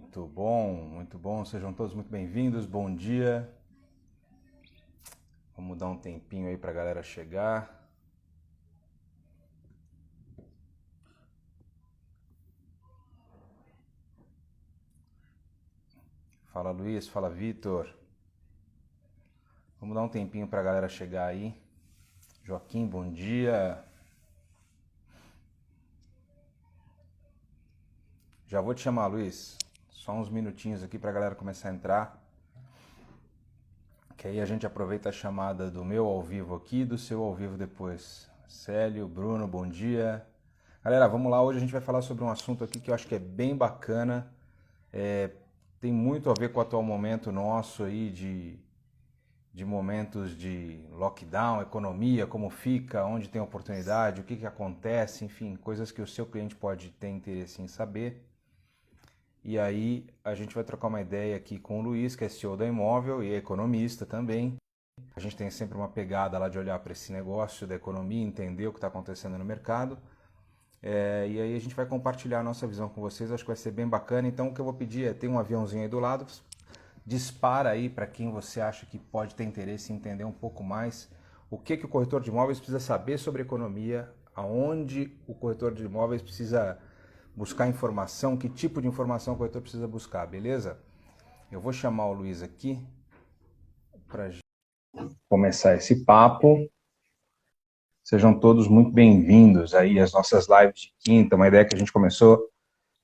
muito bom. Sejam todos muito bem-vindos. Bom dia. Vamos dar um tempinho aí para a galera chegar. Fala Luiz, fala Vitor. Vamos dar um tempinho para a galera chegar aí. Joaquim, bom dia. Já vou te chamar, Luiz. Só uns minutinhos aqui para a galera começar a entrar. Que aí a gente aproveita a chamada do meu ao vivo aqui e do seu ao vivo depois. Célio, Bruno, bom dia. Galera, vamos lá. Hoje a gente vai falar sobre um assunto aqui que eu acho que é bem bacana. Tem muito a ver com o atual momento nosso aí de momentos de lockdown, economia, como fica, onde tem oportunidade, o que acontece, enfim, coisas que o seu cliente pode ter interesse em saber. E aí a gente vai trocar uma ideia aqui com o Luiz, que é CEO da Imóvel e é economista também. A gente tem sempre uma pegada lá de olhar para esse negócio da economia, entender o que está acontecendo no mercado. E aí a gente vai compartilhar a nossa visão com vocês, acho que vai ser bem bacana. Então o que eu vou pedir é, tem um aviãozinho aí do lado, dispara aí para quem você acha que pode ter interesse em entender um pouco mais o que o corretor de imóveis precisa saber sobre economia, aonde o corretor de imóveis precisa buscar informação, que tipo de informação o corretor precisa buscar, beleza? Eu vou chamar o Luiz aqui para começar esse papo. Sejam todos muito bem-vindos aí às nossas lives de quinta, uma ideia que a gente começou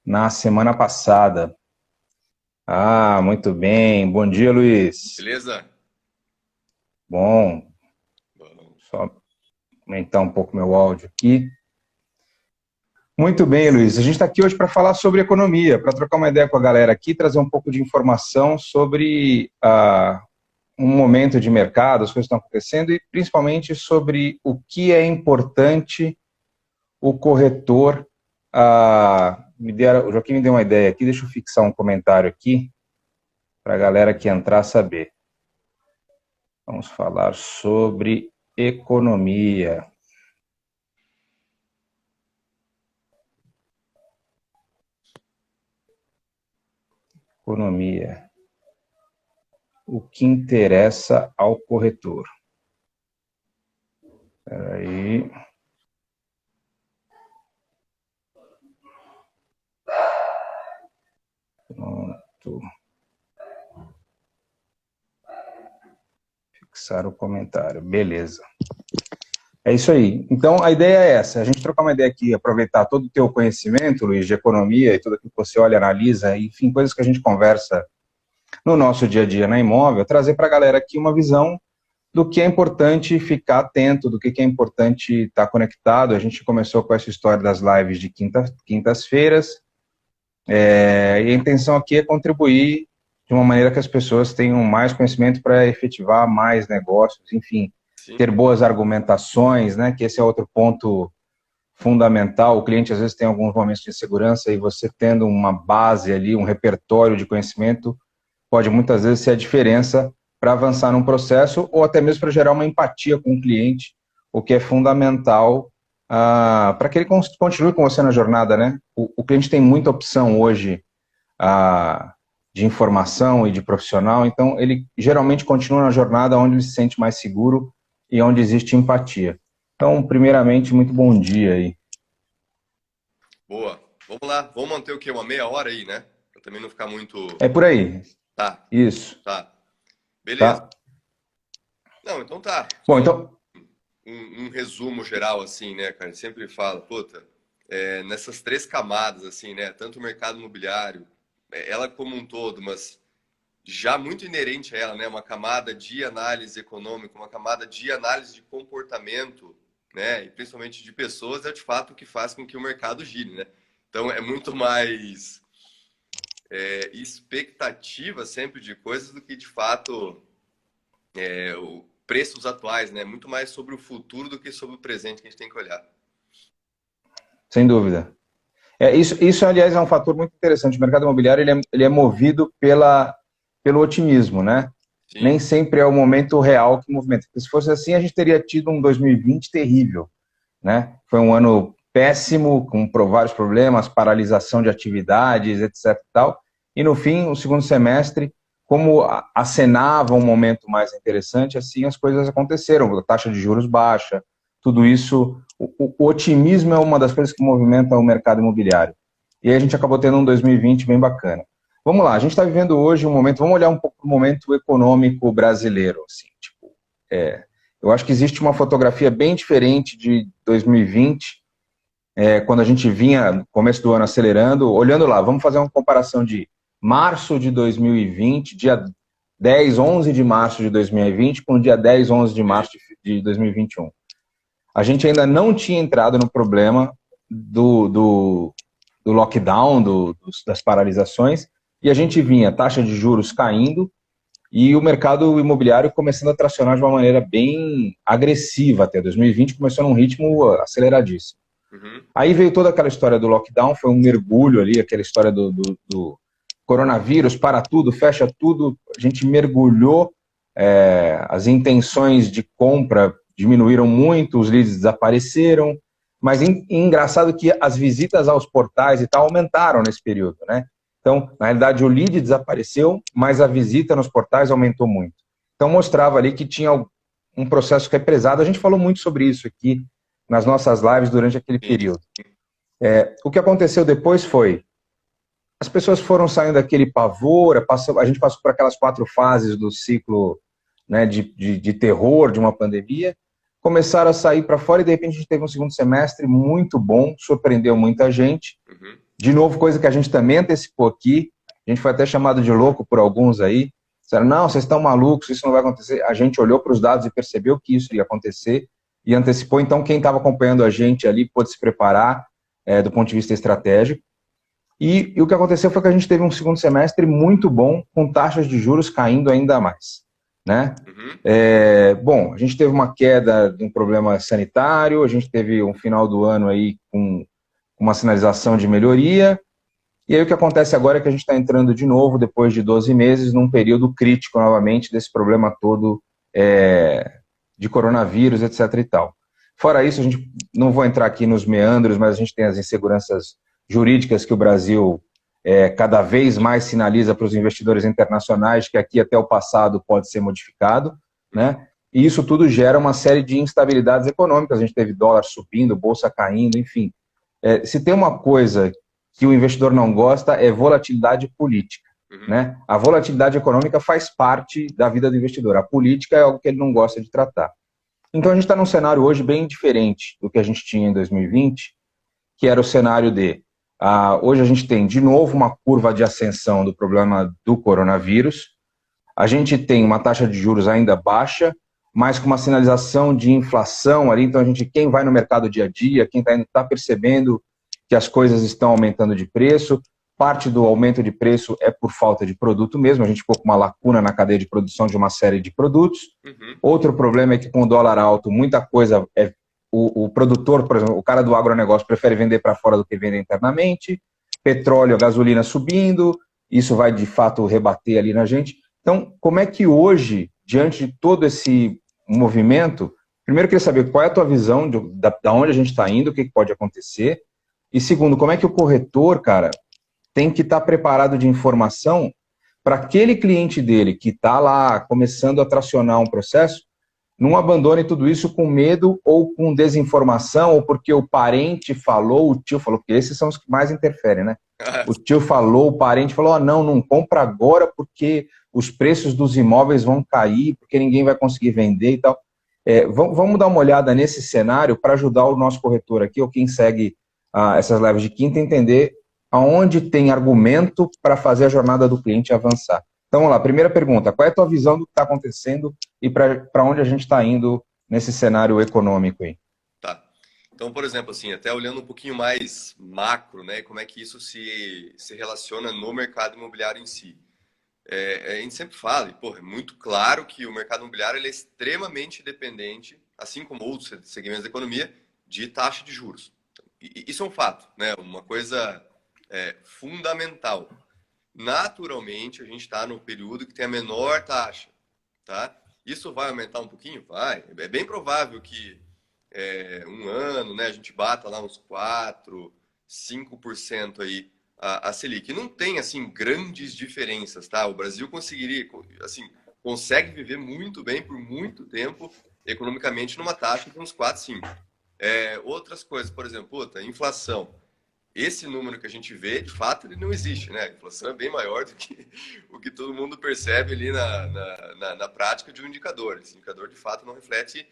na semana passada. Ah, muito bem. Bom dia, Luiz. Beleza? Bom. Só aumentar um pouco meu áudio aqui. Muito bem, Luiz. A gente está aqui hoje para falar sobre economia, para trocar uma ideia com a galera aqui, trazer um pouco de informação sobre um momento de mercado, as coisas que estão acontecendo e principalmente sobre o que é importante o corretor. O Joaquim me deu uma ideia aqui, deixa eu fixar um comentário aqui para a galera que entrar saber. Vamos falar sobre economia. Economia. O que interessa ao corretor. Espera aí. Pronto. Fixar o comentário. Beleza. É isso aí. Então, a ideia é essa. A gente trocar uma ideia aqui, aproveitar todo o teu conhecimento, Luiz, de economia e tudo aquilo que você olha, analisa, enfim, coisas que a gente conversa no nosso dia a dia na Imóvel, trazer para a galera aqui uma visão do que é importante ficar atento, do que é importante estar conectado. A gente começou com essa história das lives de quintas-feiras, e a intenção aqui é contribuir de uma maneira que as pessoas tenham mais conhecimento para efetivar mais negócios, enfim, sim, ter boas argumentações, né, que esse é outro ponto fundamental. O cliente às vezes tem alguns momentos de insegurança e você tendo uma base ali, um repertório de conhecimento, pode muitas vezes ser a diferença para avançar num processo ou até mesmo para gerar uma empatia com o cliente, o que é fundamental para que ele continue com você na jornada, né? O cliente tem muita opção hoje de informação e de profissional, então ele geralmente continua na jornada onde ele se sente mais seguro e onde existe empatia. Então, primeiramente, muito bom dia aí. Boa. Vamos lá. Vamos manter o quê? Uma meia hora aí, né? Pra também não ficar muito... É por aí. Tá. Isso. Tá. Beleza. Tá. Não, então tá. Bom, então... Um resumo geral, assim, né, cara? Sempre fala, puta, nessas três camadas, assim, né? Tanto o mercado imobiliário, ela como um todo, mas já muito inerente a ela, né? Uma camada de análise econômica, uma camada de análise de comportamento, né? E principalmente de pessoas, é de fato o que faz com que o mercado gire, né? Então é muito mais expectativa sempre de coisas do que de fato preços atuais, né? Muito mais sobre o futuro do que sobre o presente que a gente tem que olhar. Sem dúvida. Isso, aliás, é um fator muito interessante. O mercado imobiliário ele é movido pelo otimismo, né? Sim. Nem sempre é o momento real que movimenta. Porque se fosse assim, a gente teria tido um 2020 terrível, né? Foi um ano péssimo, com vários problemas, paralisação de atividades, etc. e tal. E no fim, o segundo semestre, como acenava um momento mais interessante, assim as coisas aconteceram. A taxa de juros baixa, tudo isso. O otimismo é uma das coisas que movimenta o mercado imobiliário. E aí a gente acabou tendo um 2020 bem bacana. Vamos lá, a gente está vivendo hoje um momento, vamos olhar um pouco para o momento econômico brasileiro. Assim, tipo, eu acho que existe uma fotografia bem diferente de 2020, quando a gente vinha no começo do ano acelerando, olhando lá, vamos fazer uma comparação de março de 2020, dia 10, 11 de março de 2020, com o dia 10, 11 de março de 2021. A gente ainda não tinha entrado no problema do lockdown, das paralisações, e a gente vinha taxa de juros caindo e o mercado imobiliário começando a tracionar de uma maneira bem agressiva até 2020, começou num ritmo aceleradíssimo. Uhum. Aí veio toda aquela história do lockdown, foi um mergulho ali, aquela história do coronavírus, para tudo, fecha tudo, a gente mergulhou, as intenções de compra diminuíram muito, os leads desapareceram, mas engraçado que as visitas aos portais e tal aumentaram nesse período, né? Então, na realidade, o lead desapareceu, mas a visita nos portais aumentou muito. Então, mostrava ali que tinha um processo represado. A gente falou muito sobre isso aqui nas nossas lives durante aquele período. O que aconteceu depois foi, as pessoas foram saindo daquele pavor, a gente passou por aquelas 4 fases do ciclo, né, de terror de uma pandemia, começaram a sair para fora e de repente a gente teve um segundo semestre muito bom, surpreendeu muita gente. Uhum. De novo, coisa que a gente também antecipou aqui, a gente foi até chamado de louco por alguns aí, disseram, não, vocês estão malucos, isso não vai acontecer. A gente olhou para os dados e percebeu que isso ia acontecer e antecipou, então quem estava acompanhando a gente ali pôde se preparar do ponto de vista estratégico. E o que aconteceu foi que a gente teve um segundo semestre muito bom, com taxas de juros caindo ainda mais, né? Uhum. Bom, a gente teve uma queda de um problema sanitário, a gente teve um final do ano aí com uma sinalização de melhoria, e aí o que acontece agora é que a gente está entrando de novo, depois de 12 meses, num período crítico novamente desse problema todo de coronavírus, etc. e tal. Fora isso, a gente não vou entrar aqui nos meandros, mas a gente tem as inseguranças jurídicas que o Brasil cada vez mais sinaliza para os investidores internacionais que aqui até o passado pode ser modificado, né? E isso tudo gera uma série de instabilidades econômicas. A gente teve dólar subindo, bolsa caindo, enfim. Se tem uma coisa que o investidor não gosta é volatilidade política, né? A volatilidade econômica faz parte da vida do investidor. A política é algo que ele não gosta de tratar. Então a gente está num cenário hoje bem diferente do que a gente tinha em 2020, que era o cenário de hoje a gente tem de novo uma curva de ascensão do problema do coronavírus, a gente tem uma taxa de juros ainda baixa, mas com uma sinalização de inflação ali, então quem vai no mercado dia a dia, quem está percebendo que as coisas estão aumentando de preço, parte do aumento de preço é por falta de produto mesmo, a gente ficou com uma lacuna na cadeia de produção de uma série de produtos. Outro problema é que com o dólar alto, muita coisa o produtor, por exemplo, o cara do agronegócio prefere vender para fora do que vender internamente, petróleo, gasolina subindo, isso vai de fato rebater ali na gente. Então, como é que hoje, diante de todo esse movimento, primeiro eu queria saber qual é a tua visão da onde a gente está indo, o que pode acontecer, e segundo, como é que o corretor, cara, tem que estar preparado de informação para aquele cliente dele que está lá começando a tracionar um processo, não abandone tudo isso com medo ou com desinformação, ou porque o parente falou, o tio falou, porque esses são os que mais interferem, né? O tio falou, o parente falou, não compra agora porque os preços dos imóveis vão cair, porque ninguém vai conseguir vender e tal. Vamos dar uma olhada nesse cenário para ajudar o nosso corretor aqui, ou quem segue essas lives de quinta, entender aonde tem argumento para fazer a jornada do cliente avançar. Então, vamos lá, primeira pergunta, qual é a tua visão do que está acontecendo e para onde a gente está indo nesse cenário econômico aí? Tá. Então, por exemplo, assim, até olhando um pouquinho mais macro, né, como é que isso se relaciona no mercado imobiliário em si. A gente sempre fala, é muito claro que o mercado imobiliário ele é extremamente dependente, assim como outros segmentos da economia, de taxa de juros. Isso é um fato, né, uma coisa fundamental. Naturalmente, a gente está no período que tem a menor taxa, tá? Isso vai aumentar um pouquinho? Vai. É bem provável que um ano, né, a gente bata lá uns 4, 5% aí a Selic. Não tem, assim, grandes diferenças, tá? O Brasil conseguiria, assim, consegue viver muito bem por muito tempo economicamente numa taxa de uns 4, 5. Outras coisas, por exemplo, puta, inflação. Esse número que a gente vê, de fato, ele não existe, né? A inflação é bem maior do que o que todo mundo percebe ali na prática de um indicador. Esse indicador, de fato, não reflete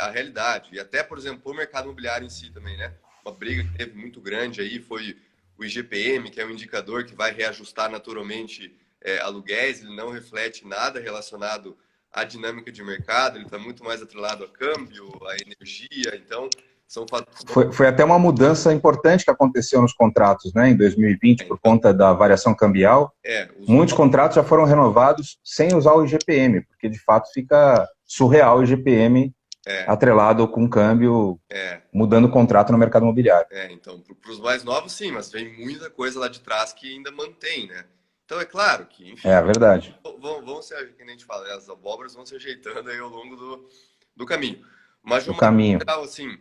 a realidade. E até, por exemplo, o mercado imobiliário em si também, né? Uma briga que teve muito grande aí foi o IGPM, que é um indicador que vai reajustar naturalmente aluguéis, ele não reflete nada relacionado à dinâmica de mercado, ele está muito mais atrelado a câmbio, a energia, então são fatores. Foi até uma mudança importante que aconteceu nos contratos, né, em 2020, por Então, conta da variação cambial. os Muitos contratos já foram renovados sem usar o IGPM, porque de fato fica surreal o IGPM atrelado com câmbio, mudando o contrato no mercado imobiliário. Então, para os mais novos, sim, mas vem muita coisa lá de trás que ainda mantém, né? Então, é claro que, enfim, É verdade. vão se, que a gente fala, as abóboras vão se ajeitando aí ao longo do caminho. Mas, de Do uma maneira caminho. geral, assim,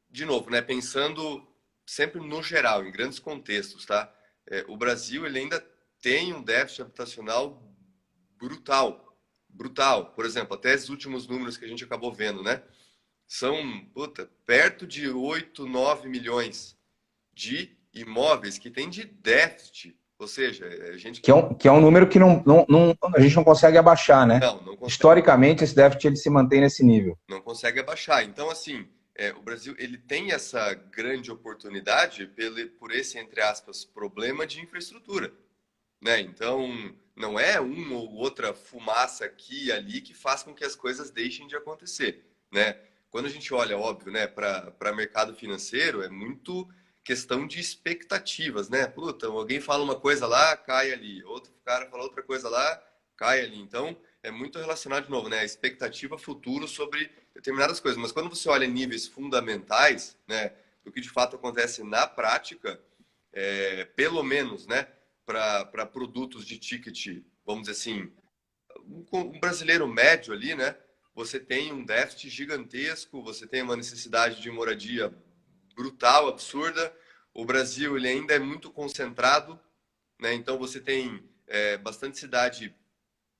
de novo, né, pensando sempre no geral, em grandes contextos, tá? O Brasil, ele ainda tem um déficit habitacional brutal, brutal. Por exemplo, até esses últimos números que a gente acabou vendo, né? São, perto de 8, 9 milhões de imóveis que tem de déficit. Ou seja, a gente... Que é um número que a gente não consegue abaixar, né? Não consegue. Historicamente, esse déficit ele se mantém nesse nível. Não consegue abaixar. Então, assim, o Brasil ele tem essa grande oportunidade por esse, entre aspas, problema de infraestrutura. Né? Então, não é uma ou outra fumaça aqui e ali que faz com que as coisas deixem de acontecer. Né? Quando a gente olha, óbvio, né, para mercado financeiro, é muito questão de expectativas, né? Puta, alguém fala uma coisa lá, cai ali. Outro cara fala outra coisa lá, cai ali. Então, é muito relacionado, de novo, né? A expectativa futuro sobre determinadas coisas. Mas quando você olha em níveis fundamentais, né, do que de fato acontece na prática, pelo menos, né, para produtos de ticket, vamos dizer assim, um brasileiro médio ali, né? Você tem um déficit gigantesco, você tem uma necessidade de moradia brutal, absurda. O Brasil ele ainda é muito concentrado, né? Então você tem bastante cidade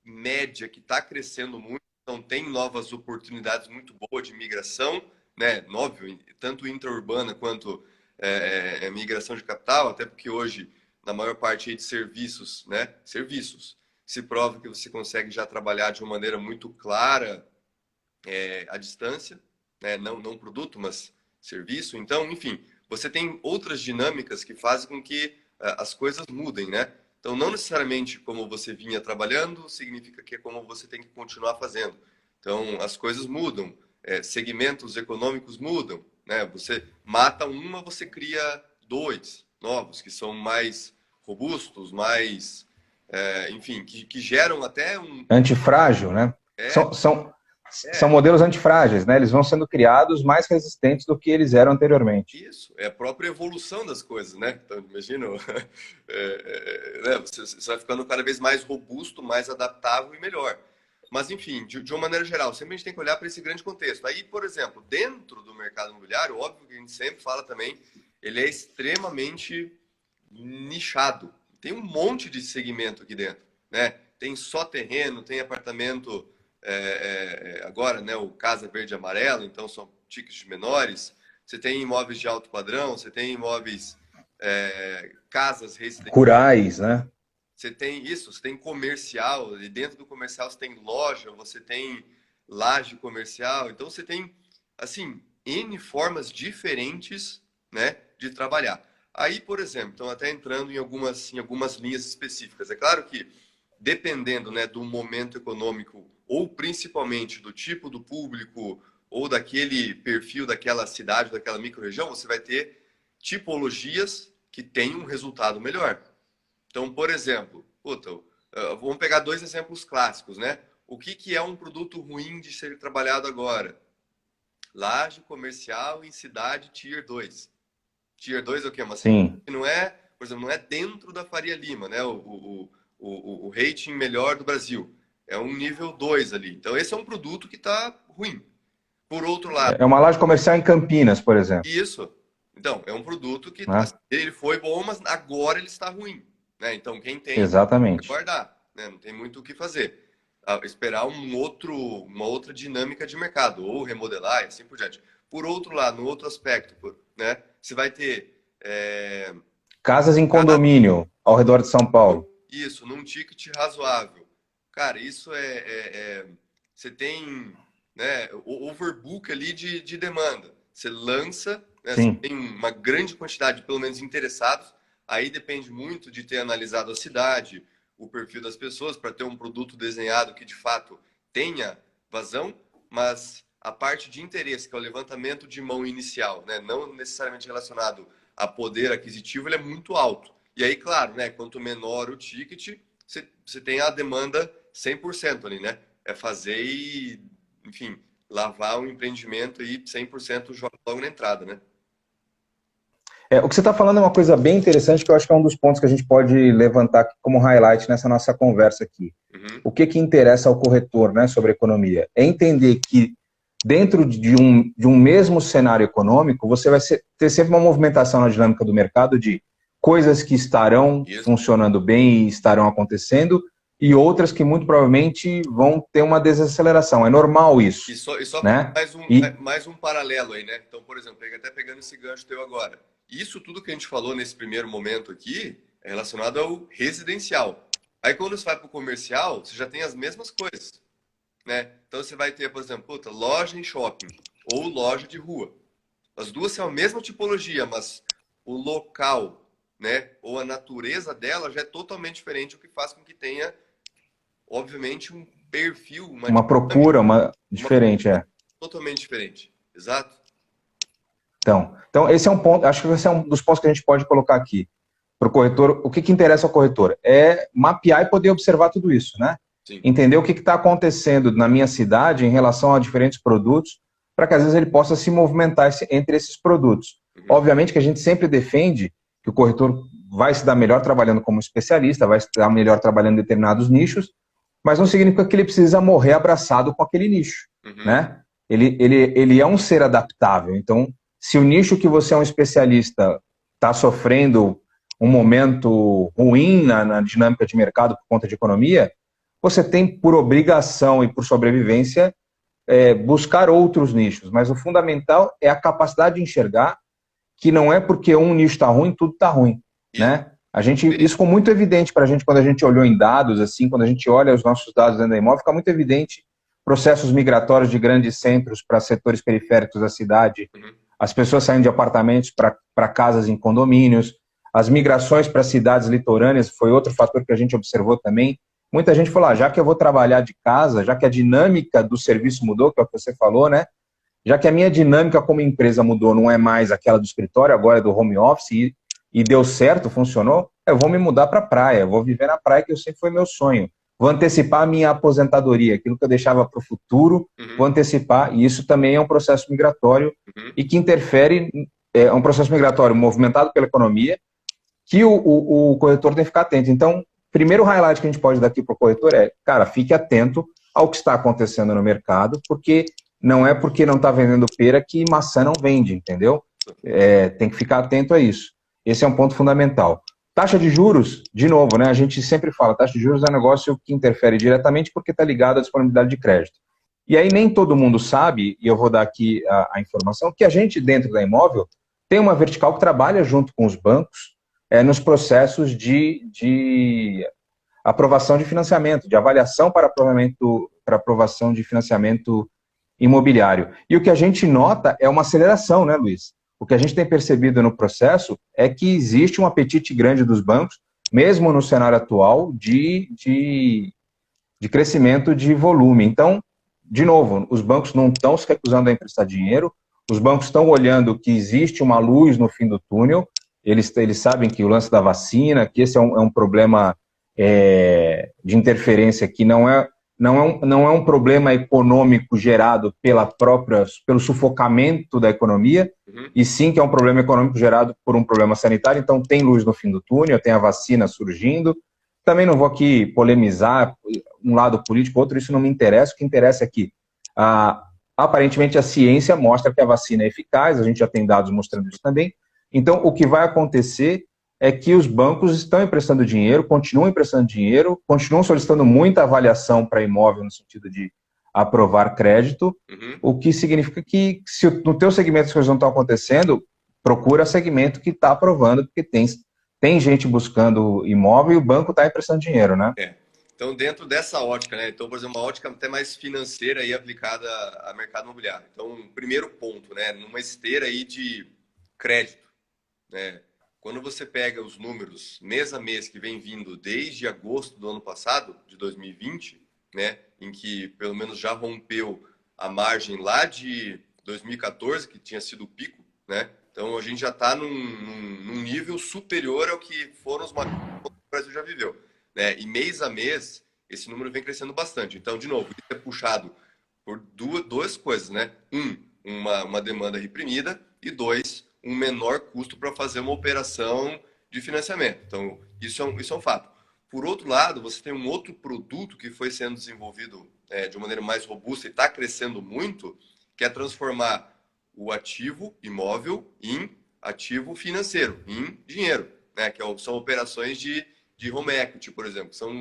média que está crescendo muito, então tem novas oportunidades muito boas de migração, né? Óbvio, tanto intraurbana quanto migração de capital, até porque hoje na maior parte aí de serviços, né? Serviços se prova que você consegue já trabalhar de uma maneira muito clara à distância, né? Não produto, mas serviço. Então, enfim, você tem outras dinâmicas que fazem com que as coisas mudem, né? Então, não necessariamente como você vinha trabalhando significa que é como você tem que continuar fazendo. Então, as coisas mudam, segmentos econômicos mudam, né? Você mata uma, você cria dois novos, que são mais robustos, mais, enfim, que geram até um... Antifrágil, né? São modelos antifrágeis, né? Eles vão sendo criados mais resistentes do que eles eram anteriormente. Isso, é a própria evolução das coisas, né? Então, imagina, né? Você vai ficando cada vez mais robusto, mais adaptável e melhor. Mas, enfim, de uma maneira geral, sempre a gente tem que olhar para esse grande contexto. Aí, por exemplo, dentro do mercado imobiliário, óbvio que a gente sempre fala também, ele é extremamente nichado. Tem um monte de segmento aqui dentro, né? Tem só terreno, tem apartamento, agora, né, o Casa Verde e Amarelo, então são tickets menores. Você tem imóveis de alto padrão, você tem imóveis, casas residenciais. Rurais, né? Você tem isso, você tem comercial, e dentro do comercial você tem loja, você tem laje comercial. Então você tem, assim, N formas diferentes, né, de trabalhar. Aí, por exemplo, então até entrando em algumas linhas específicas. É claro que, dependendo, né, do momento econômico, ou principalmente do tipo do público, ou daquele perfil daquela cidade, daquela micro-região, você vai ter tipologias que têm um resultado melhor. Então, por exemplo, vamos pegar dois exemplos clássicos, né? O que é um produto ruim de ser trabalhado agora? Laje comercial em cidade Tier 2. Tier 2 é o quê? Uma cidade que não é, por exemplo, não é dentro da Faria Lima, né? O rating melhor do Brasil. É um nível 2 ali. Então, esse é um produto que está ruim. Por outro lado... É uma laje comercial em Campinas, por exemplo. Isso. Então, é um produto que né? ele foi bom, mas agora ele está ruim, né? Então, quem tem, vai Exatamente. guardar, né? Não tem muito o que fazer. Esperar uma outra dinâmica de mercado, ou remodelar e assim por diante. Por outro lado, no outro aspecto, né? Você vai ter Casas em casa condomínio ao redor de São Paulo. isso, num ticket razoável. Cara, isso você tem, né, o overbook ali de demanda. Você lança, né, você Sim. tem uma grande quantidade, pelo menos, interessados. Aí depende muito de ter analisado a cidade, o perfil das pessoas, para ter um produto desenhado que, de fato, tenha vazão, mas a parte de interesse, que é o levantamento de mão inicial, né, não necessariamente relacionado a poder aquisitivo, ele é muito alto. E aí, claro, né, quanto menor o ticket, você tem a demanda 100% ali, né? É fazer e, enfim, lavar o empreendimento e 100% joga logo na entrada, né? O que você está falando é uma coisa bem interessante, que eu acho que é um dos pontos que a gente pode levantar aqui como highlight nessa nossa conversa aqui. Uhum. O que interessa ao corretor, né, sobre economia? É entender que dentro de um mesmo cenário econômico, você vai ter sempre uma movimentação na dinâmica do mercado de coisas que estarão Isso. funcionando bem e estarão acontecendo, e outras que muito provavelmente vão ter uma desaceleração. É normal isso. E só Né? mais um paralelo aí, né? Então, por exemplo, até pegando esse gancho teu agora. Isso tudo que a gente falou nesse primeiro momento aqui é relacionado ao residencial. Aí quando você vai para o comercial, você já tem as mesmas coisas, né? Então você vai ter, por exemplo, puta, loja em shopping ou loja de rua. As duas são a mesma tipologia, mas o local, né, ou a natureza dela já é totalmente diferente, o que faz com que tenha, obviamente, um perfil, Uma procura uma diferente, totalmente diferente. Exato? Então, esse é um ponto, acho que esse é um dos pontos que a gente pode colocar aqui. Para o corretor, o que interessa ao corretor? É mapear e poder observar tudo isso, né? Sim. Entender o que está acontecendo na minha cidade em relação a diferentes produtos, para que às vezes ele possa se movimentar entre esses produtos. Uhum. Obviamente que a gente sempre defende que o corretor vai se dar melhor trabalhando como especialista, vai se dar melhor trabalhando em determinados nichos, mas não significa que ele precisa morrer abraçado com aquele nicho, Uhum. né? Ele é um ser adaptável. Então, se o nicho que você é um especialista está sofrendo um momento ruim na dinâmica de mercado por conta de economia, você tem por obrigação e por sobrevivência buscar outros nichos. Mas o fundamental é a capacidade de enxergar que não é porque um nicho está ruim, tudo está ruim, né? Isso ficou muito evidente para a gente quando a gente olhou em dados, assim, quando a gente olha os nossos dados dentro da imóvel, fica muito evidente processos migratórios de grandes centros para setores periféricos da cidade, as pessoas saindo de apartamentos para casas em condomínios, as migrações para cidades litorâneas foi outro fator que a gente observou também. Muita gente falou, já que eu vou trabalhar de casa, já que a dinâmica do serviço mudou, que é o que você falou, né? Já que a minha dinâmica como empresa mudou, não é mais aquela do escritório, agora é do home office, e deu certo, funcionou, eu vou me mudar para a praia, eu vou viver na praia, que sempre foi meu sonho. Vou antecipar a minha aposentadoria, aquilo que eu deixava para o futuro, vou antecipar, e isso também é um processo migratório e que interfere, é um processo migratório movimentado pela economia, que o corretor tem que ficar atento. Então, primeiro highlight que a gente pode dar aqui para o corretor é, cara, fique atento ao que está acontecendo no mercado, porque não é porque não está vendendo pera que maçã não vende, entendeu? Tem que ficar atento a isso. Esse é um ponto fundamental. Taxa de juros, de novo, né? A gente sempre fala, taxa de juros é um negócio que interfere diretamente porque está ligado à disponibilidade de crédito. E aí nem todo mundo sabe, e eu vou dar aqui a informação, que a gente, dentro da Imóvel, tem uma vertical que trabalha junto com os bancos nos processos de aprovação de financiamento, de avaliação para aprovação de financiamento imobiliário. E o que a gente nota é uma aceleração, né, Luiz? O que a gente tem percebido no processo é que existe um apetite grande dos bancos, mesmo no cenário atual, de crescimento de volume. Então, de novo, os bancos não estão se recusando a emprestar dinheiro, os bancos estão olhando que existe uma luz no fim do túnel, eles sabem que o lance da vacina, que esse é um problema de interferência que não é um problema econômico gerado pelo sufocamento da economia, e sim que é um problema econômico gerado por um problema sanitário. Então tem luz no fim do túnel, tem a vacina surgindo. Também não vou aqui polemizar um lado político, outro, isso não me interessa. O que interessa é que aparentemente a ciência mostra que a vacina é eficaz, a gente já tem dados mostrando isso também, Então, o que vai acontecer é que os bancos estão emprestando dinheiro, continuam solicitando muita avaliação para imóvel no sentido de aprovar crédito, o que significa que se no teu segmento as coisas não estão acontecendo, procura segmento que está aprovando, porque tem gente buscando imóvel e o banco está emprestando dinheiro, né? Então, dentro dessa ótica, né? Então, por exemplo, uma ótica até mais financeira aí aplicada a mercado imobiliário. Então, primeiro ponto, né? Numa esteira aí de crédito, né? Quando você pega os números mês a mês que vem vindo desde agosto do ano passado, de 2020, né? Em que pelo menos já rompeu a margem lá de 2014, que tinha sido o pico, né? Então, a gente já está num nível superior ao que foram os maiores que o Brasil já viveu, né? E mês a mês, esse número vem crescendo bastante. Então, de novo, isso é puxado por duas coisas, né? Uma demanda reprimida e dois, um menor custo para fazer uma operação de financiamento. Então, isso é um fato. Por outro lado, você tem um outro produto que foi sendo desenvolvido de uma maneira mais robusta e está crescendo muito, que é transformar o ativo imóvel em ativo financeiro, em dinheiro, né? Que são operações de home equity, por exemplo, são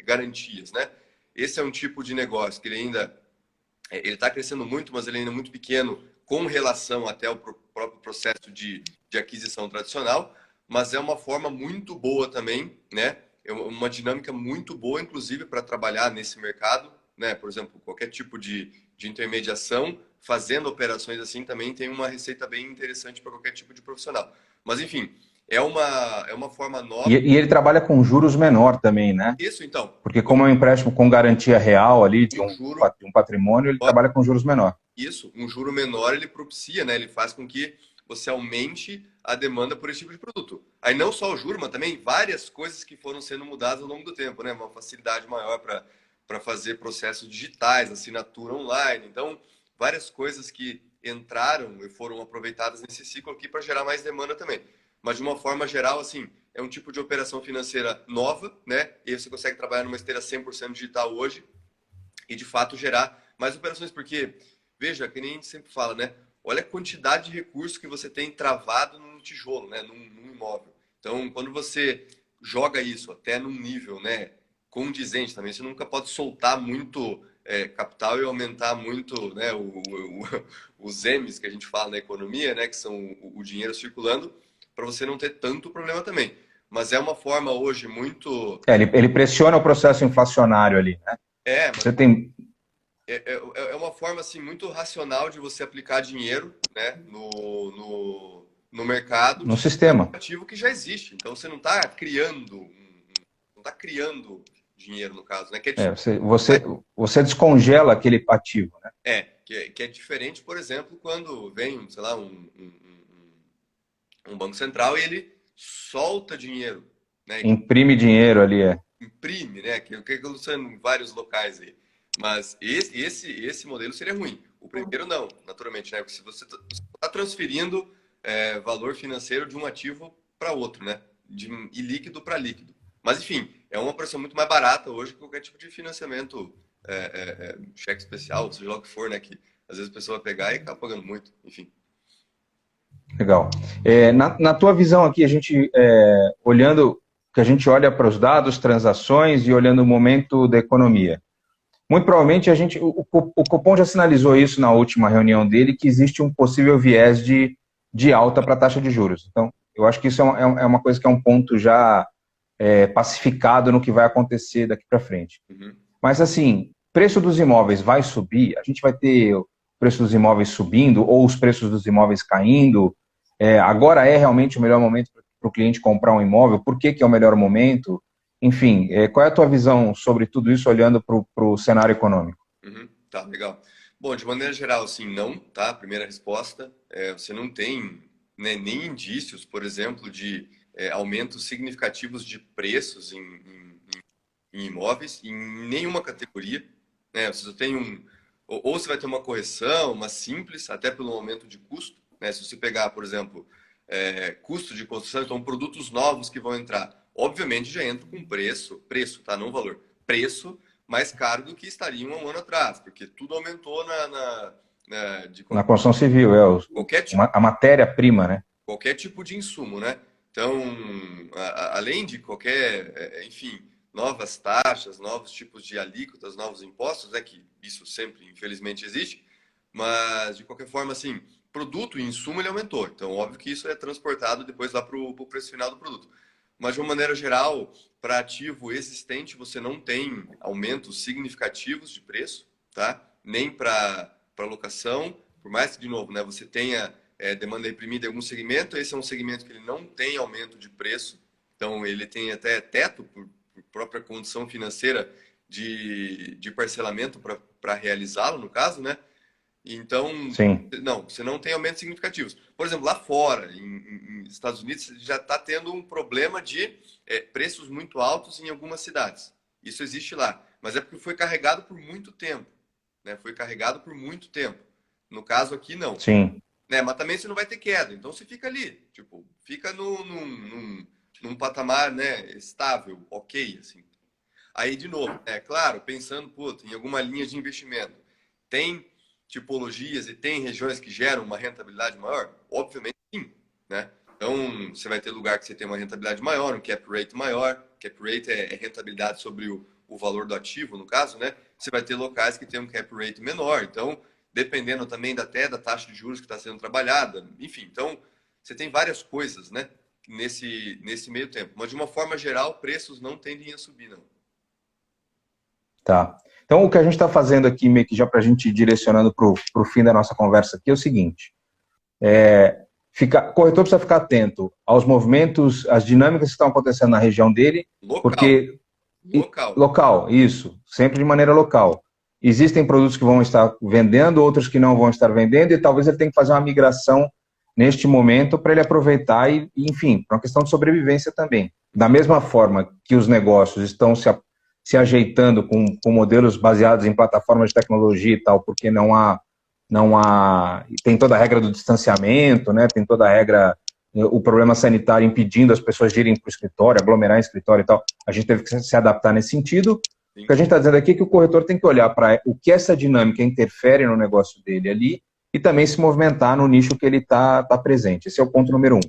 garantias, né? Esse é um tipo de negócio que ele está crescendo muito, mas ele ainda é muito pequeno com relação até ao próprio processo de aquisição tradicional, mas é uma forma muito boa também, né? É uma dinâmica muito boa, inclusive, para trabalhar nesse mercado, né? Por exemplo, qualquer tipo de intermediação, fazendo operações assim, também tem uma receita bem interessante para qualquer tipo de profissional. Mas, enfim, é uma forma nova. E ele trabalha com juros menor também, né? Isso, então. Porque como é um empréstimo com garantia real ali de um patrimônio, ele trabalha com juros menor. Isso, um juro menor ele propicia, né? Ele faz com que você aumente a demanda por esse tipo de produto. Aí não só o juro, mas também várias coisas que foram sendo mudadas ao longo do tempo, né? Uma facilidade maior para fazer processos digitais, assinatura online. Então, várias coisas que entraram e foram aproveitadas nesse ciclo aqui para gerar mais demanda também. Mas de uma forma geral, assim, é um tipo de operação financeira nova, né? E você consegue trabalhar numa esteira 100% digital hoje e, de fato, gerar mais operações, porque, veja, que nem a gente sempre fala, né? Olha a quantidade de recursos que você tem travado num tijolo, né? Num imóvel. Então, quando você joga isso até num nível, né, condizente também, você nunca pode soltar muito capital e aumentar muito, né, os M's que a gente fala na economia, né, que são o dinheiro circulando, para você não ter tanto problema também. Mas é uma forma hoje muito... Ele pressiona o processo inflacionário ali, né? Mas você tem... é uma forma assim, muito racional de você aplicar dinheiro, né, no mercado, no sistema. Um ativo que já existe. Então você não está criando, dinheiro no caso, né? Você descongela aquele ativo, né? Que é diferente, por exemplo, quando vem, sei lá, um banco central e ele solta dinheiro, né? Imprime dinheiro ali, Imprime, né? Que acontece em vários locais aí. Mas esse modelo seria ruim. O primeiro não, naturalmente, né? Se você está transferindo valor financeiro de um ativo para outro, né? De ilíquido para líquido. Mas, enfim, é uma operação muito mais barata hoje que qualquer tipo de financiamento, cheque especial, seja lá o que for, né? Que às vezes a pessoa vai pegar e acaba pagando muito, enfim. Legal. Na tua visão aqui, a gente, olhando, que a gente olha para os dados, transações e olhando o momento da economia. Muito provavelmente o Copom já sinalizou isso na última reunião dele, que existe um possível viés de alta para a taxa de juros. Então, eu acho que isso é uma coisa que é um ponto já pacificado no que vai acontecer daqui para frente. Uhum. Mas, assim, preço dos imóveis vai subir? A gente vai ter o preço dos imóveis subindo ou os preços dos imóveis caindo? Agora é realmente o melhor momento para o cliente comprar um imóvel? Por que é o melhor momento? Enfim, qual é a tua visão sobre tudo isso olhando para o cenário econômico? Uhum, tá, legal. Bom, de maneira geral, assim, não, tá? Primeira resposta, você não tem, né, nem indícios, por exemplo, de aumentos significativos de preços em imóveis, em nenhuma categoria, né? Você só tem ou você vai ter uma correção, uma simples, até pelo aumento de custo, né? Se você pegar, por exemplo, custo de construção, então produtos novos que vão entrar, obviamente já entram com preço, tá? Não valor, preço mais caro do que estariam há um ano atrás, porque tudo aumentou na construção civil, qualquer tipo, a matéria-prima, né? qualquer tipo de insumo, né? Então, além de qualquer, enfim, novas taxas, novos tipos de alíquotas, novos impostos, né? Que isso sempre, infelizmente, existe, mas de qualquer forma, assim, produto e insumo ele aumentou. Então, óbvio que isso é transportado depois lá para o preço final do produto. Mas, de uma maneira geral, para ativo existente, você não tem aumentos significativos de preço, tá? Nem para locação, por mais que, de novo, né, você tenha demanda reprimida em algum segmento, esse é um segmento que ele não tem aumento de preço, então ele tem até teto, por própria condição financeira de parcelamento para realizá-lo, no caso, né? Então, Sim, não, você não tem aumentos significativos. Por exemplo, lá fora, em Estados Unidos, já está tendo um problema de preços muito altos em algumas cidades. Isso existe lá, mas é porque foi carregado por muito tempo, né? Foi carregado por muito tempo. No caso aqui, não. sim, Né? Mas também você não vai ter queda, então você fica ali, tipo, fica num patamar, né, estável, ok, assim. Aí, de novo, é claro, pensando, puta, em alguma linha de investimento, tem tipologias e tem regiões que geram uma rentabilidade maior? Obviamente sim, né? Então, você vai ter lugar que você tem uma rentabilidade maior, um cap rate maior, cap rate é rentabilidade sobre o valor do ativo, no caso, né? Você vai ter locais que tem um cap rate menor, então, dependendo também até da taxa de juros que está sendo trabalhada, enfim, então, você tem várias coisas, né? Nesse meio tempo. Mas, de uma forma geral, preços não tendem a subir, não. tá. Então, o que a gente está fazendo aqui, meio que já para a gente ir direcionando para o fim da nossa conversa aqui, é o seguinte: o corretor precisa ficar atento aos movimentos, às dinâmicas que estão acontecendo na região dele, Local, porque local. local, isso, sempre de maneira local. Existem produtos que vão estar vendendo, outros que não vão estar vendendo, e talvez ele tenha que fazer uma migração neste momento para ele aproveitar e, enfim, para uma questão de sobrevivência também. Da mesma forma que os negócios estão se ajeitando com modelos baseados em plataformas de tecnologia e tal, porque não há tem toda a regra do distanciamento, né? Tem toda a regra, o problema sanitário impedindo as pessoas de irem para o escritório, aglomerar em escritório e tal. A gente teve que se adaptar nesse sentido. Sim. O que a gente está dizendo aqui é que o corretor tem que olhar para o que essa dinâmica interfere no negócio dele ali e também se movimentar no nicho que ele está presente. Esse é o ponto número 1.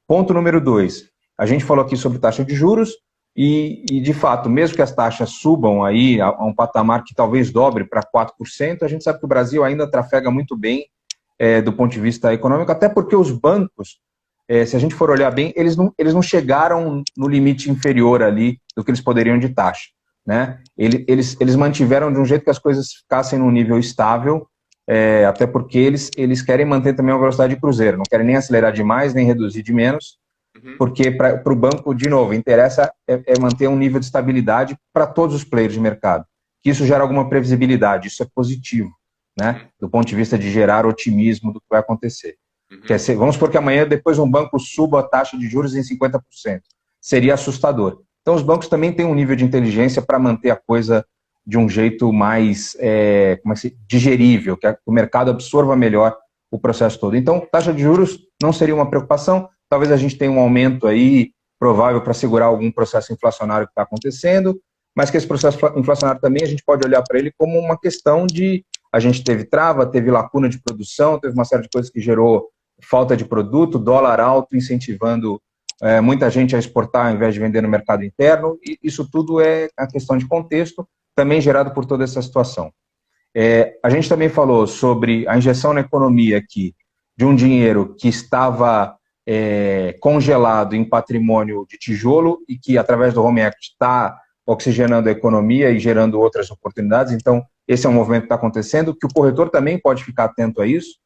Ponto número 2, a gente falou aqui sobre taxa de juros e de fato, mesmo que as taxas subam aí a um patamar que talvez dobre para 4%, a gente sabe que o Brasil ainda trafega muito bem do ponto de vista econômico, até porque os bancos, se a gente for olhar bem, eles não chegaram no limite inferior ali do que eles poderiam de taxa. Né? Eles mantiveram de um jeito que as coisas ficassem num nível estável, até porque eles querem manter também uma velocidade de cruzeiro, não querem nem acelerar demais, nem reduzir de menos, porque para o banco, de novo, interessa manter um nível de estabilidade para todos os players de mercado, que isso gera alguma previsibilidade, isso é positivo, né? Do ponto de vista de gerar otimismo do que vai acontecer. Vamos supor que amanhã depois um banco suba a taxa de juros em 50%, seria assustador. Então os bancos também têm um nível de inteligência para manter a coisa de um jeito mais digerível, que o mercado absorva melhor o processo todo. Então, taxa de juros não seria uma preocupação. Talvez a gente tenha um aumento aí provável para segurar algum processo inflacionário que está acontecendo, mas que esse processo inflacionário também a gente pode olhar para ele como uma questão de a gente teve trava, teve lacuna de produção, teve uma série de coisas que gerou falta de produto, dólar alto incentivando muita gente a exportar ao invés de vender no mercado interno, e isso tudo é a questão de contexto, também gerado por toda essa situação. A gente também falou sobre a injeção na economia aqui de um dinheiro que estava congelado em patrimônio de tijolo e que, através do Home Equity, está oxigenando a economia e gerando outras oportunidades. Então, esse é um movimento que está acontecendo, que o corretor também pode ficar atento a isso,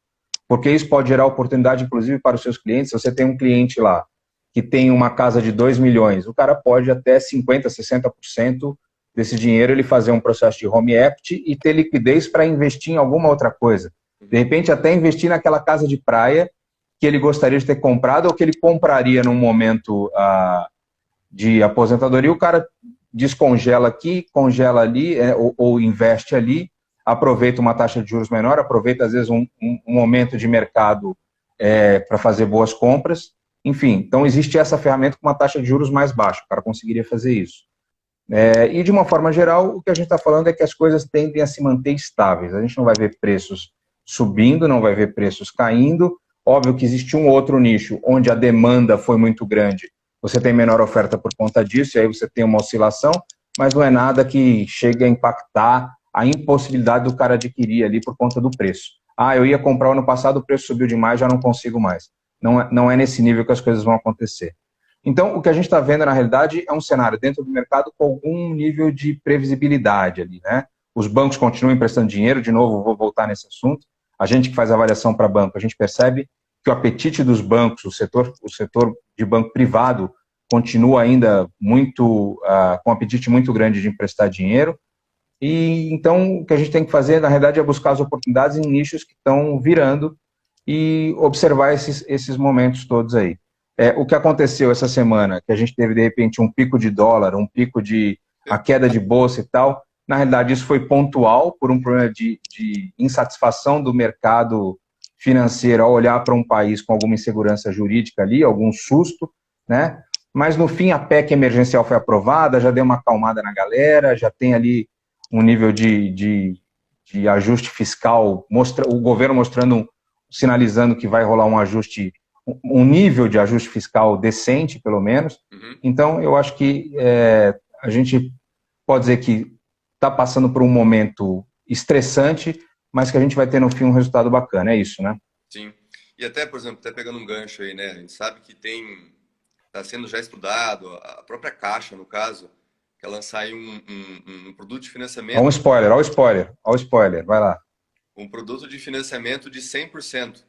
porque isso pode gerar oportunidade, inclusive, para os seus clientes. Se você tem um cliente lá que tem uma casa de 2 milhões, o cara pode até 50%, 60% desse dinheiro ele fazer um processo de Home Equity e ter liquidez para investir em alguma outra coisa. De repente, até investir naquela casa de praia que ele gostaria de ter comprado ou que ele compraria num momento de aposentadoria, o cara descongela aqui, congela ali, ou investe ali, aproveita uma taxa de juros menor, aproveita, às vezes, um momento de mercado para fazer boas compras. Enfim, então existe essa ferramenta com uma taxa de juros mais baixa, o cara conseguiria fazer isso. E, de uma forma geral, o que a gente está falando é que as coisas tendem a se manter estáveis. A gente não vai ver preços subindo, não vai ver preços caindo. Óbvio que existe um outro nicho onde a demanda foi muito grande. Você tem menor oferta por conta disso, e aí você tem uma oscilação, mas não é nada que chegue a impactar a impossibilidade do cara adquirir ali por conta do preço. Ah, eu ia comprar ano passado, o preço subiu demais, já não consigo mais. Não é nesse nível que as coisas vão acontecer. Então, o que a gente está vendo, na realidade, é um cenário dentro do mercado com algum nível de previsibilidade ali, né? Os bancos continuam emprestando dinheiro, de novo, vou voltar nesse assunto. A gente que faz avaliação para banco, a gente percebe que o apetite dos bancos, o setor de banco privado, continua ainda muito, com um apetite muito grande de emprestar dinheiro. E então, o que a gente tem que fazer, na realidade, é buscar as oportunidades em nichos que estão virando e observar esses momentos todos aí. O que aconteceu essa semana, que a gente teve, de repente, um pico de dólar, um pico de a queda de bolsa e tal, na realidade, isso foi pontual por um problema de insatisfação do mercado financeiro ao olhar para um país com alguma insegurança jurídica ali, algum susto, né? Mas, no fim, a PEC emergencial foi aprovada, já deu uma acalmada na galera, já tem ali um nível de ajuste fiscal, o governo mostrando, sinalizando que vai rolar um ajuste, um nível de ajuste fiscal decente, pelo menos. Uhum. Então, eu acho que a gente pode dizer que está passando por um momento estressante, mas que a gente vai ter no fim um resultado bacana, é isso, né? Sim. E até, por exemplo, até pegando um gancho aí, né? A gente sabe que está sendo já estudado, a própria Caixa, no caso, quer lançar aí um produto de financiamento. Olha o spoiler, vai lá. Um produto de financiamento de 100%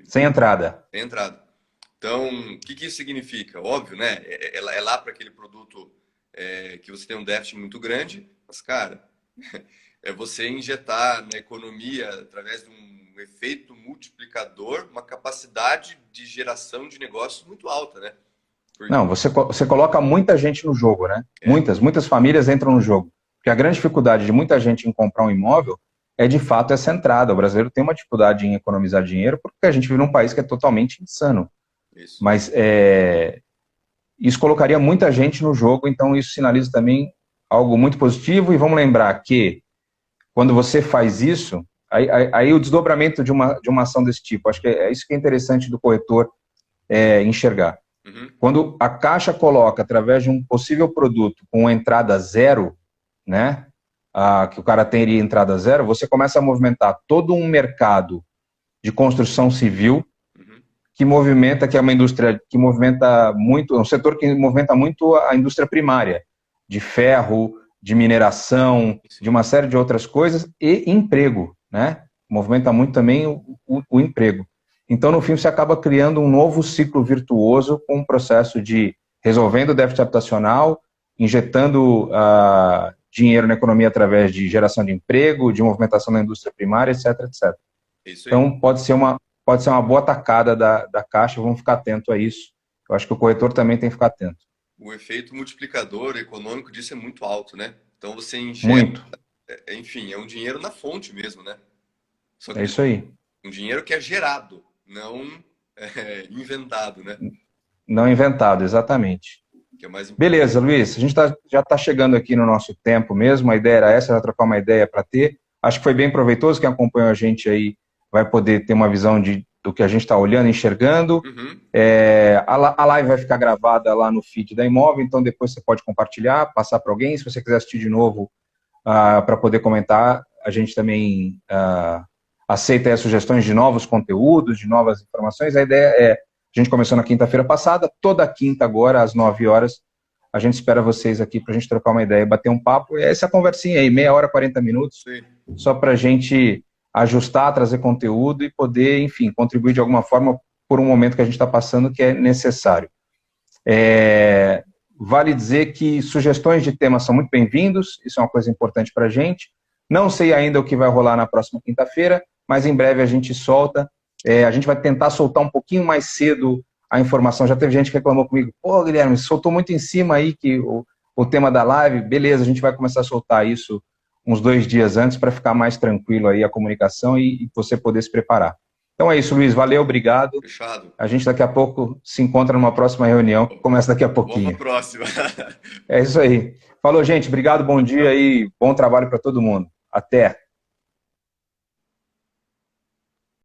sem entrada. Sem entrada. Então, o que isso significa? Óbvio, né? É lá para aquele produto que você tem um déficit muito grande, mas, cara, é você injetar na economia, através de um efeito multiplicador, uma capacidade de geração de negócios muito alta, né? Porque... Não, você coloca muita gente no jogo, né? Muitas famílias entram no jogo. Porque a grande dificuldade de muita gente em comprar um imóvel é, de fato, essa entrada. O brasileiro tem uma dificuldade em economizar dinheiro porque a gente vive num país que é totalmente insano. Isso. Mas isso colocaria muita gente no jogo, então isso sinaliza também algo muito positivo. E vamos lembrar que, quando você faz isso, aí o desdobramento de uma ação desse tipo, acho que é isso que é interessante do corretor enxergar. Uhum. Quando a Caixa coloca, através de um possível produto com entrada zero, né, que o cara teria entrada zero, você começa a movimentar todo um mercado de construção civil, que é uma indústria que movimenta muito, um setor que movimenta muito a indústria primária, de ferro, de mineração, de uma série de outras coisas, e emprego, né? Movimenta muito também o emprego. Então, no fim, você acaba criando um novo ciclo virtuoso com um processo de resolvendo o déficit habitacional, injetando dinheiro na economia através de geração de emprego, de movimentação na indústria primária, etc, etc. Então, pode ser uma boa tacada da Caixa, vamos ficar atento a isso. Eu acho que o corretor também tem que ficar atento. O efeito multiplicador econômico disso é muito alto, né? Então, você injeta... Muito. Enfim, é um dinheiro na fonte mesmo, né? Só que é isso aí. Um dinheiro que é gerado, não inventado, né? Não inventado, exatamente. Que é mais importante. Beleza, Luiz, a gente já está chegando aqui no nosso tempo mesmo, a ideia era essa, era trocar uma ideia para ter. Acho que foi bem proveitoso, quem acompanhou a gente aí vai poder ter uma visão do que a gente está olhando, enxergando. Uhum. A live vai ficar gravada lá no feed da Imóvel, então depois você pode compartilhar, passar para alguém. Se você quiser assistir de novo para poder comentar, a gente também aceita aí as sugestões de novos conteúdos, de novas informações. A ideia a gente começou na quinta-feira passada, toda quinta agora, às 9 horas, a gente espera vocês aqui para a gente trocar uma ideia, bater um papo. E essa conversinha aí, meia hora, 40 minutos, Sim. Só para a gente ajustar, trazer conteúdo e poder, enfim, contribuir de alguma forma por um momento que a gente está passando que é necessário. Vale dizer que sugestões de temas são muito bem-vindos, isso é uma coisa importante para a gente. Não sei ainda o que vai rolar na próxima quinta-feira, mas em breve a gente solta. A gente vai tentar soltar um pouquinho mais cedo a informação. Já teve gente que reclamou comigo, pô, Guilherme, soltou muito em cima aí que o tema da live. Beleza, a gente vai começar a soltar isso uns 2 dias antes para ficar mais tranquilo aí a comunicação e você poder se preparar. Então é isso, Luiz. Valeu, obrigado. Fechado. A gente daqui a pouco se encontra numa próxima reunião, que começa daqui a pouquinho. Vamos pra próxima. É isso aí. Falou, gente. Obrigado, bom dia e bom trabalho para todo mundo. Até.